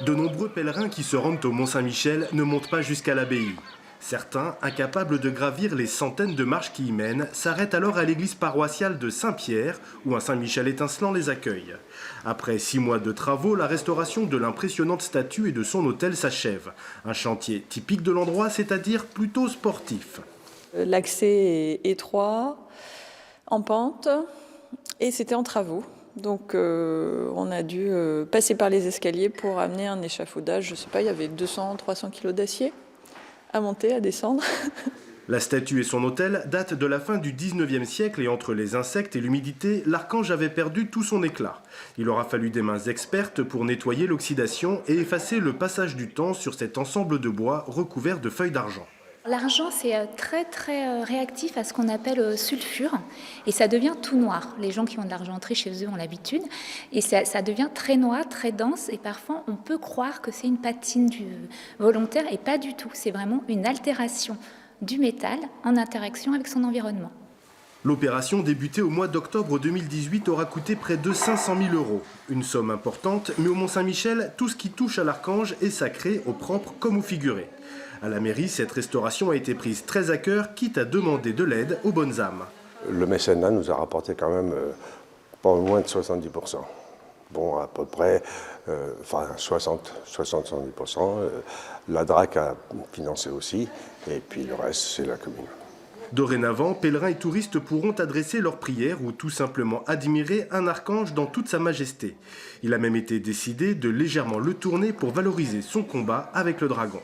De nombreux pèlerins qui se rendent au Mont-Saint-Michel ne montent pas jusqu'à l'abbaye. Certains, incapables de gravir les centaines de marches qui y mènent, s'arrêtent alors à l'église paroissiale de Saint-Pierre, où un Saint-Michel étincelant les accueille. Après 6 mois de travaux, la restauration de l'impressionnante statue et de son autel s'achève. Un chantier typique de l'endroit, c'est-à-dire plutôt sportif. L'accès est étroit, en pente, et c'était en travaux. Donc on a dû passer par les escaliers pour amener un échafaudage. Je ne sais pas, il y avait 200-300 kilos d'acier à monter, à descendre. La statue et son autel datent de la fin du 19e siècle et entre les insectes et l'humidité, l'archange avait perdu tout son éclat. Il aura fallu des mains expertes pour nettoyer l'oxydation et effacer le passage du temps sur cet ensemble de bois recouvert de feuilles d'argent. L'argent, c'est très réactif à ce qu'on appelle sulfure et ça devient tout noir. Les gens qui ont de l'argenterie chez eux ont l'habitude et ça devient très noir, très dense et parfois on peut croire que c'est une patine volontaire et pas du tout. C'est vraiment une altération du métal en interaction avec son environnement. L'opération débutée au mois d'octobre 2018 aura coûté près de 500 000 €. Une somme importante, mais au Mont-Saint-Michel, tout ce qui touche à l'archange est sacré, au propre comme au figuré. À la mairie, cette restauration a été prise très à cœur, quitte à demander de l'aide aux bonnes âmes. Le mécénat nous a rapporté quand même pas moins de 70%. Bon, à peu près 60-70%. La DRAC a financé aussi, et puis le reste, c'est la commune. Dorénavant, pèlerins et touristes pourront adresser leurs prières ou tout simplement admirer un archange dans toute sa majesté. Il a même été décidé de légèrement le tourner pour valoriser son combat avec le dragon.